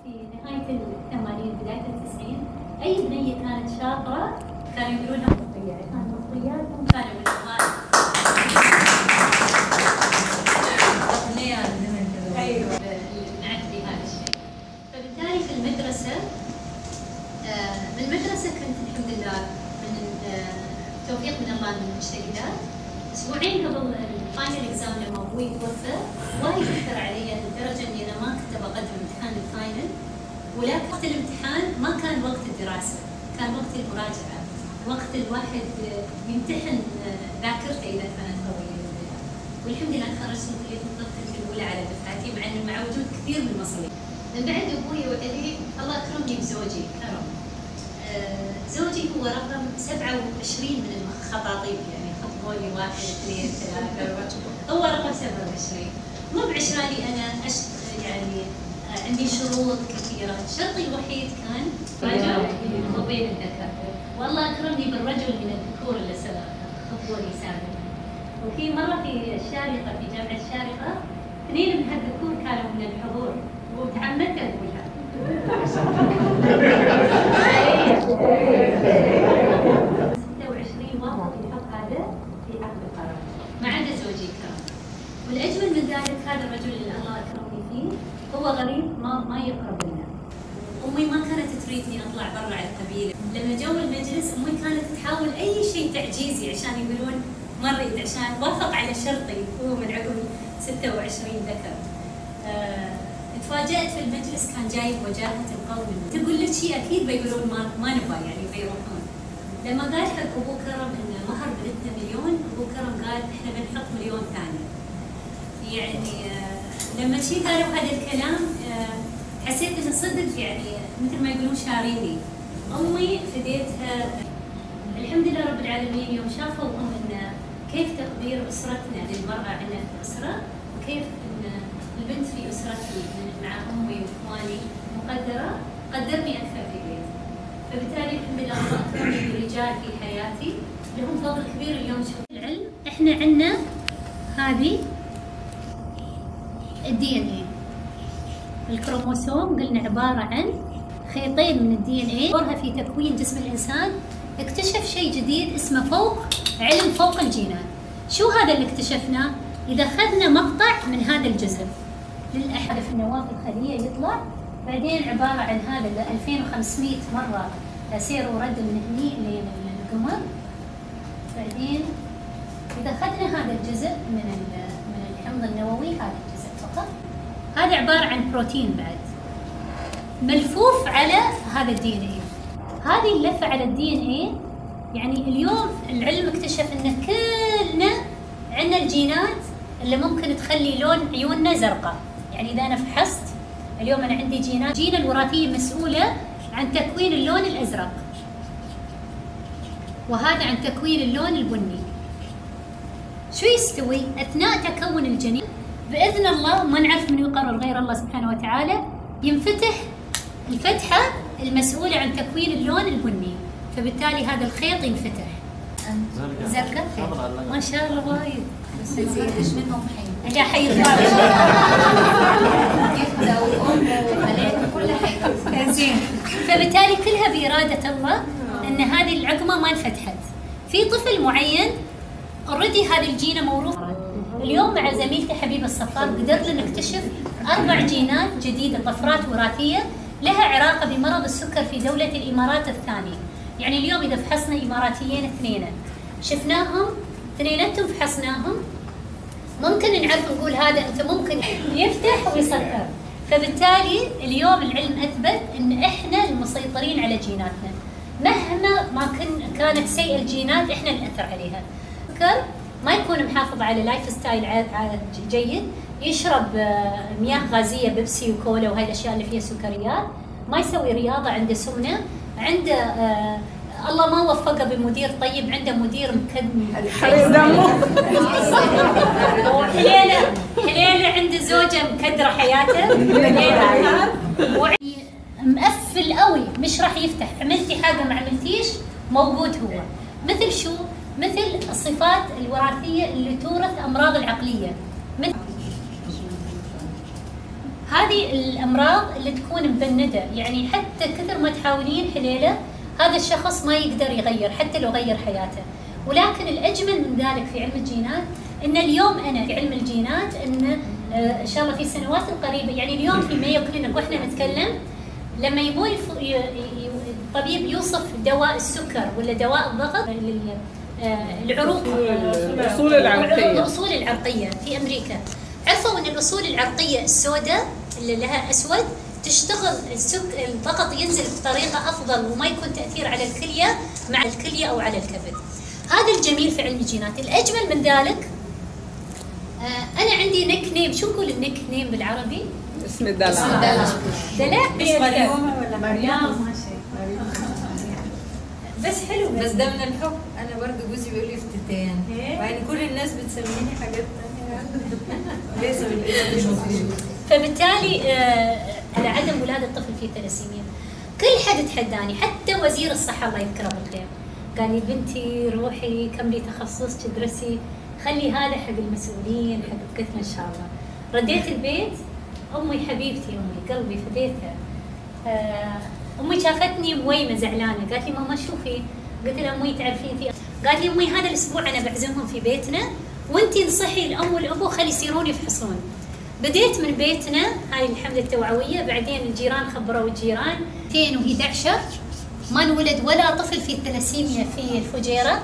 في نهاية ال80 بداية ال90 أي بنية كانت شاطرة كانوا يقولونها مطرية، كانت مطرياتهم كانوا من زمان. أيوه نعت بهذا الشيء. فبالتالي في المدرسة بالمدرسة كنت الحمد لله من توفيق من الله من المجتهدات. أسبوعين قبل الفاينل إكزام لما أبوي توفى وايد أثر علي لدرجة إني أنا ما كنت بقدم امتحان الفاينل، ولكن وقت الامتحان ما كان وقت الدراسة، كان وقت المراجعة، وقت الواحد يمتحن ذاكرته إذا كانت قوية. والحمد لله تخرجت من كلية الطب كنت الأولى على دفعتي مع وجود كثير من المصريين. من بعد أبوي وأبي الله أكرمني بزوجي كرم. زوجي هو رقم 27 من الخطاطيب، يعني خطبوني 1 2 3 هو رقم 27. مو بعشراني أنا يعني عندي شروط كثيرة، شرطي الوحيد كان رجل وبين الذكر، والله أكرمني بالرجل من الذكور اللي خطبوني سابقا. وفي مرة في الشارقة في جامعة الشارقة 2 من هالذكور كانوا من الحضور وتعمدت أقولها. 26 واحد يحط هذا في عقد القرار ما عدا زوجي كرم. والأجمل من ذلك هذا الرجل اللي الله أكرمني فيه هو غريب ما يقرب لنا. أمي ما كانت تريدني أطلع برا على القبيلة، لما جو المجلس أمي كانت تحاول أي شيء تعجيزي عشان يقولون مريض، عشان وافق على شرطي هو من عقب 26 ذكر. تفاجأت في المجلس كان جايب وجاهة القوم، تقول لك شيء أكيد بيقولون ما نبغى يعني بيروحون. لما قال حق أبو كرم إن مهر بنتنا مليون، أبو كرم قال إحنا بنحط مليون ثاني. يعني لما شي قالوا هذا الكلام حسيت إنه صدق يعني مثل ما يقولون شاريني. أمي فديتها الحمد لله رب العالمين يوم شافوا إن كيف تقدير أسرتنا للمرأة عندنا في الأسرة، وكيف إن البنت في أسرتي مع أمي وإخواني مقدرة، قدرني أكثر في بيتي. فبالتالي الحمد لله الله أكرمني برجال في حياتي لهم فضل كبير. اليوم شوف العلم إحنا عندنا هذه الDNA الكروموسوم، قلنا عبارة عن خيطين من الDNA دورها في تكوين جسم الإنسان. اكتشف شيء جديد اسمه علم فوق الجينات. شو هذا اللي اكتشفناه؟ إذا أخذنا مقطع من هذا الجزء للأحد في النواة الخلية يطلع، بعدين عبارة عن هذا 2500 مرة سير ورد من هني لين القمر. بعدين إذا أخذنا هذا الجزء من الحمض النووي، هذا الجزء فقط، هذا عبارة عن بروتين بعد ملفوف على هذا الDNA. هذه اللفة على الDNA يعني اليوم العلم اكتشف ان كلنا عندنا الجينات اللي ممكن تخلي لون عيوننا زرقاء. يعني اذا انا فحصت اليوم انا عندي جينات، الجينة الوراثية مسؤولة عن تكوين اللون الازرق، وهذا عن تكوين اللون البني. شو يستوي اثناء تكون الجنين؟ باذن الله ما نعرف من يقرر غير الله سبحانه وتعالى، ينفتح الفتحة المسؤولة عن تكوين اللون البني، فبالتالي هذا الخيط ينفتح. زرقاء ما شاء الله وايد. بس زين ايش منهم حي؟ لا حي كبده وام وبنات كل حي. زين. فبالتالي كلها بإرادة الله ان هذه العقمة ما انفتحت. في طفل معين اوريدي هذه الجينة موروثة. اليوم مع زميلتي حبيبة الصفار قدرنا نكتشف 4 جينات جديدة، طفرات وراثية لها علاقة بمرض السكر في دولة الإمارات الثانية. يعني اليوم إذا فحصنا إماراتيين 2 شفناهم 2 فحصناهم، ممكن نعرف نقول هذا أنت ممكن يفتح ويسكر. فبالتالي اليوم العلم أثبت إن إحنا المسيطرين على جيناتنا، مهما ما كانت سيئة الجينات إحنا نأثر عليها. السكر ما يكون محافظ على لايف ستايل جيد، يشرب مياه غازية بيبسي وكولا وهي الأشياء اللي فيها سكريات، ما يسوي رياضة، عنده سمنة، عنده الله ما وفقه بمدير طيب، عنده مدير حريق دمه حليلة عنده زوجة مكدرة حياته مقفل قوي مش راح يفتح. عملتي حاجة ما عملتيش موجود هو. مثل شو؟ مثل الصفات الوراثية اللي تورث أمراض العقلية. هذه الامراض اللي تكون مبنده، يعني حتى كثر ما تحاولين حليله هذا الشخص ما يقدر يغير حتى لو غير حياته. ولكن الاجمل من ذلك في علم الجينات ان اليوم انا في علم الجينات ان ان شاء الله في السنوات القريبه، يعني اليوم في مايو كلينيك واحنا نتكلم لما يبون الطبيب يوصف دواء السكر ولا دواء الضغط العروق، الوصول العرقيه في امريكا، عرفوا ان الوصول العرقيه السوداء اللي لها اسود تشتغل الضغط ينزل بطريقه افضل وما يكون تاثير على الكليه مع الكليه او على الكبد. هذا الجميل في علم الجينات. الاجمل من ذلك انا عندي نيك نيم، شو نقول النيك نيم بالعربي؟ اسم الدلع. دلع مريم ولا مريم؟ ما شيء بس حلو. بس ده من الحب. انا برضه جوزي بيقول لي افتتان، يعني كل الناس بتسميني حاجات ثانيه لازم الاسم. فبالتالي على عدم ولاده الطفل في الثلاسيميا كل حد تحداني، حتى وزير الصحه الله يذكره بالخير قال لي بنتي روحي كملي تخصص تدرسي، خلي هذا حق المسؤولين حق قلت ان شاء الله. رديت البيت، امي حبيبتي امي قلبي فديتها. امي شافتني مويمه زعلانه، قالت لي ماما شوفي، قلت لها امي تعرفين في، قالت لي امي هذا الاسبوع انا بعزمهم في بيتنا وانتي انصحي الام والابو خلي يصيرون يفحصون. بديت من بيتنا هاي الحمله التوعويه، بعدين الجيران خبروا الجيران. 2011 ما انولد ولا طفل في الثلاسيميا في الفجيره،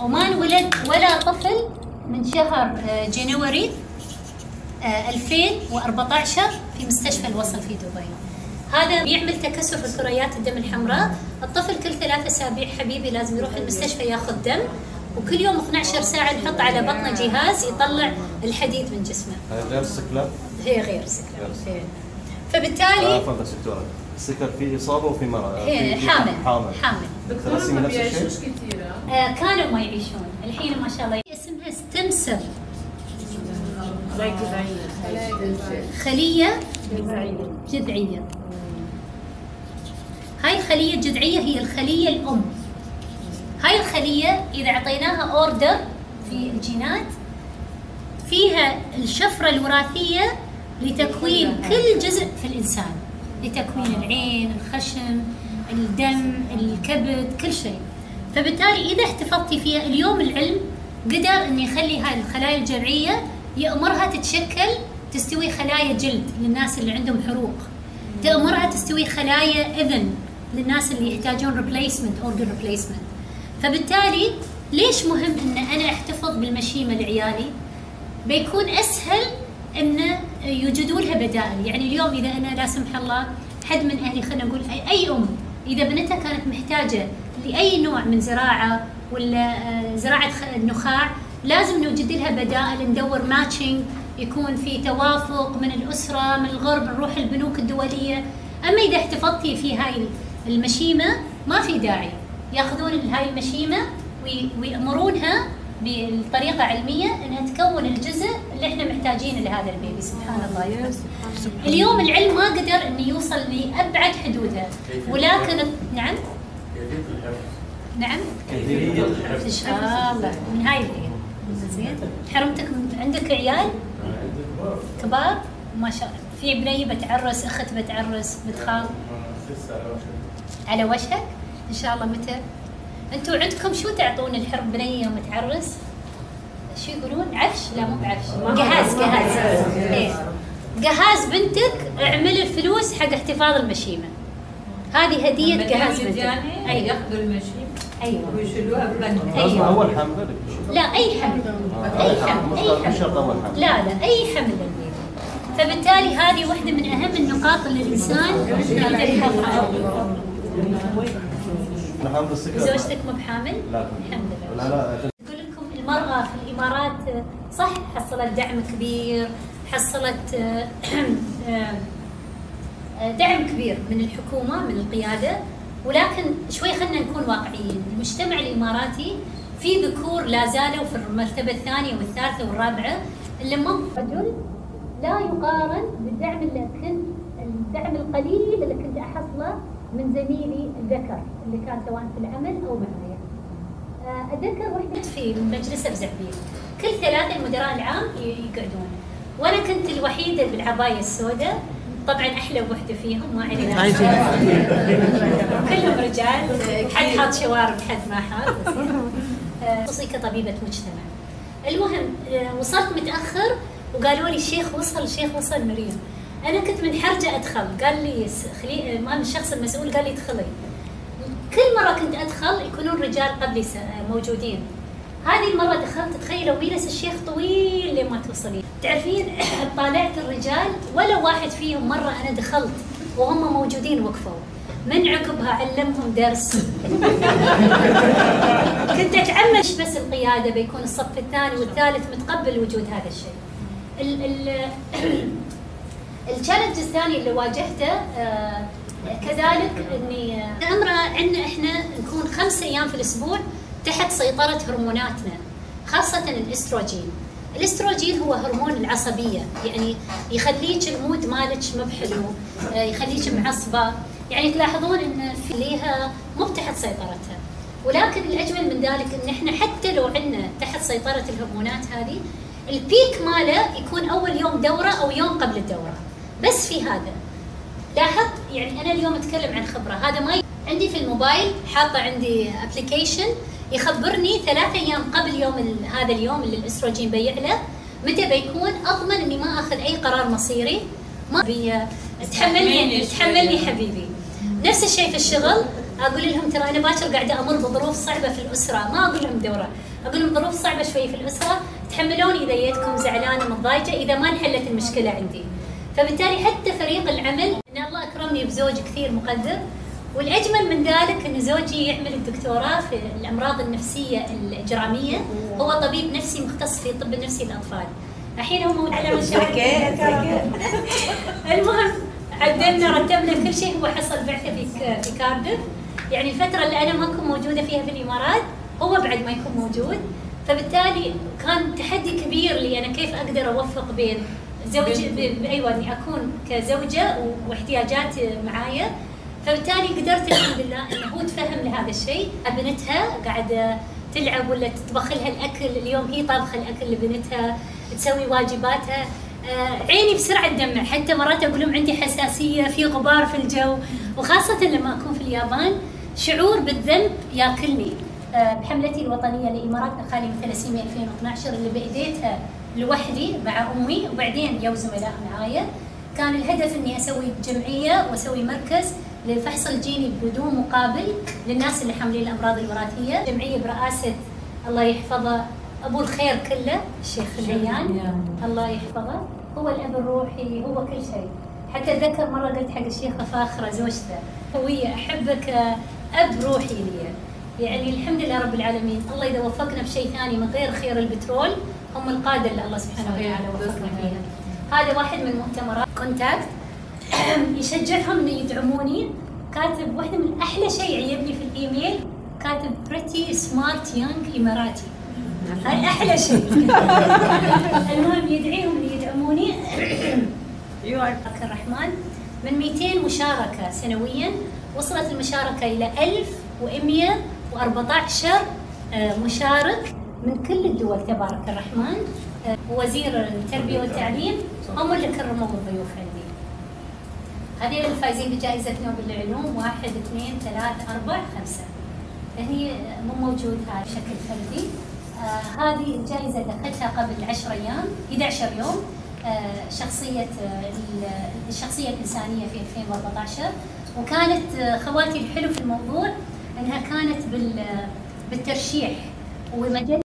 وما انولد ولا طفل من شهر جانوري 2014 في مستشفى الوصول في دبي. هذا بيعمل تكسر في كريات الدم الحمراء. الطفل كل 3 أسابيع حبيبي لازم يروح المستشفى ياخذ دم، وكل يوم 12 ساعه نحط على بطنه جهاز يطلع الحديد من جسمه. هي غير السكلة؟ هي غير السكلة. فبالتالي بس دكتوره السكر في اصابه وفي مرض، حامل. الثلاسيميا نفس الشيء؟ كثيره كانوا ما يعيشون، الحين ما شاء الله اسمها ستيم سيل، خليه جذعيه. هاي الخليه الجذعيه هي الخليه الام. هاي الخليه اذا اعطيناها اوردر في الجينات فيها الشفره الوراثيه لتكوين كل جزء في الانسان، لتكوين العين، الخشم، الدم، الكبد، كل شيء. فبالتالي اذا احتفظتي فيها، اليوم العلم قدر ان يخلي هاي الخلايا الجذعيه يأمرها تتشكل تستوي خلايا جلد للناس اللي عندهم حروق، تأمرها تستوي خلايا اذن للناس اللي يحتاجون ريبليسمنت، اورجن ريبليسمنت. فبالتالي ليش مهم ان انا احتفظ بالمشيمه لعيالي؟ بيكون اسهل ان يوجدوا لها بدائل. يعني اليوم اذا انا لا سمح الله حد من اهلي، خلينا نقول اي ام اذا بنتها كانت محتاجه لاي نوع من زراعه ولا زراعه النخاع، لازم نوجد لها بدائل، ندور ماتشنج، يكون في توافق من الاسره من الغرب، نروح البنوك الدوليه. اما اذا احتفظتي في هاي المشيمه ما في داعي، ياخذون هاي المشيمه ويأمرونها بطريقه علميه انها تكون الجزء اللي احنا محتاجينه لهذا البيبي. سبحان الله. اليوم العلم ما قدر انه يوصل لابعد حدودها، ولكن نعم ان شاء الله من هاي العيال. زين، حرمتك عندك عيال كبار ما شاء الله. في بنيه بتعرس، اخت بتعرس، بتخاف على وشك ان شاء الله. متى انتوا عندكم شو تعطون الحرم بنيه يوم تعرس؟ شو يقولون؟ عفش؟ لا مو بعفش، جهاز. إيه؟ جهاز بنتك، اعمل الفلوس حق احتفاظ المشيمه. هذه هديه جهاز بنتك. يعني ياخذوا المشيمه ايوه ويشيلوها ببنك. أيوة. اول حمل؟ لا اي حمل. اي حمل. لا اي حمل للبيبي. فبالتالي هذه واحده من اهم النقاط اللي الانسان يقدر يحافظ عليها. زوجتك مو بحامل؟ لا الحمد لله. لا اقول لكم المرأة في الإمارات صح حصلت دعم كبير، حصلت دعم كبير من الحكومة من القيادة، ولكن شوي خلينا نكون واقعيين. المجتمع الإماراتي في ذكور لا زالوا في المرتبة الثانية والثالثة والرابعة، اللي رجل لا يقارن بالدعم الدعم القليل اللي كنت أحصله من زميلي الذكر اللي كان سواء في العمل او معايا. الذكر وحده في مجلس بزعبيل، كل 3 المدراء العام يقعدون، وانا كنت الوحيده بالعبايه السوداء، طبعا احلى وحده فيهم ما علينا كلهم رجال، حد حاط شوارب حد ما حاط، خصوصي كطبيبه مجتمع. المهم وصلت متاخر وقالوا لي الشيخ وصل مريم. انا كنت منحرجه ادخل، قال لي ما الشخص المسؤول قال لي ادخلي. كل مره كنت ادخل يكونون رجال قبلي موجودين. هذه المره دخلت، تخيلوا بيلس الشيخ طويل لما توصلين. تعرفين طالعت الرجال ولا واحد فيهم مره انا دخلت وهم موجودين وقفوا. من عقبها علمهم درس. كنت اتعمش بس القياده بيكون الصف الثاني والثالث متقبل وجود هذا الشيء. التشالنج الثاني اللي واجهته كذلك اني امرأة عندنا احنا نكون 5 ايام في الاسبوع تحت سيطرة هرموناتنا، خاصة الاستروجين. الاستروجين هو هرمون العصبية، يعني يخليك المود مالك مو بحلو، يخليك معصبة، يعني تلاحظون ان في ليها مو تحت سيطرتها. ولكن الاجمل من ذلك ان احنا حتى لو عندنا تحت سيطرة الهرمونات هذه، البيك ماله يكون اول يوم دورة او يوم قبل الدورة. بس في هذا لاحظت، يعني انا اليوم اتكلم عن خبرة، هذا ما عندي في الموبايل حاطة عندي ابلكيشن يخبرني 3 ايام قبل هذا اليوم اللي الاستروجين بيع له متى بيكون، اضمن اني ما اخذ اي قرار مصيري، ما تحملني حبيبي. نفس الشيء في الشغل، اقول لهم ترى انا باكر قاعده امر بظروف صعبه في الاسره، ما اقول لهم دوره، اقول لهم ظروف صعبه شوي في الاسره، تحملوني اذا جيتكم زعلانه متضايقه اذا ما انحلت المشكله عندي. فبالتالي حتى فريق العمل ان الله اكرمني بزوج كثير مقدر، والاجمل من ذلك ان زوجي يعمل الدكتوراه في الامراض النفسيه الاجراميه، هو طبيب نفسي مختص في الطب النفسي للاطفال. الحين هو موجود على مشاركه. المهم عدلنا رتبنا كل شيء، هو حصل بعثه في كاردف، يعني الفتره اللي انا ما اكون موجوده فيها في الامارات هو بعد ما يكون موجود. فبالتالي كان تحدي كبير لي انا كيف اقدر اوفق بين ايوه اني اكون كزوجه واحتياجات معايا. فبالتالي قدرت الحمد لله انه هو تفهم لهذا الشيء. بنتها قاعده تلعب ولا تطبخ لها الاكل، اليوم هي طابخه الاكل لبنتها، تسوي واجباتها. عيني بسرعه تدمع، حتى مرات اقول لهم عندي حساسيه، في غبار في الجو، وخاصه لما اكون في اليابان شعور بالذنب ياكلني. بحملتي الوطنيه لامارات خالي من الثلاسيميا 2012 اللي بايديتها لوحدي مع امي وبعدين جو زملاء معايا، كان الهدف اني اسوي جمعيه واسوي مركز للفحص الجيني بدون مقابل للناس اللي حاملين الامراض الوراثيه، جمعيه برئاسه الله يحفظه ابو الخير كله الشيخ الهيان الله يحفظه، هو الاب الروحي، هو كل شيء. حتى اتذكر مره قلت حق الشيخه فاخره زوجته، هويه احبك اب روحي لي. يعني الحمد لله رب العالمين، الله اذا وفقنا بشيء ثاني من غير خير البترول هم القاده اللي الله سبحانه وتعالى وفقنا فيها. هذا واحد من مؤتمرات كونتاكت يشجعهم انه يدعموني. كاتب واحده من احلى شيء عجبني في الايميل، كاتب بريتي سمارت يونج اماراتي، هاي احلى شيء. المهم يدعيهم اللي يدعموني. بارك الرحمن من 200 مشاركه سنويا وصلت المشاركه الى 1114 مشارك من كل الدول تبارك الرحمن. وزير التربيه والتعليم هم اللي كرموا الضيوف عندي. هذه الفائزين بجائزه نوبل للعلوم 1 2 3 4 5 هني مو موجود هذا بشكل فردي. هذه الجائزه اللي اخذتها قبل 10 ايام 11 يوم، الشخصيه الانسانيه في 2014. وكانت خواتي الحلو في الموضوع انها كانت بالترشيح ومجال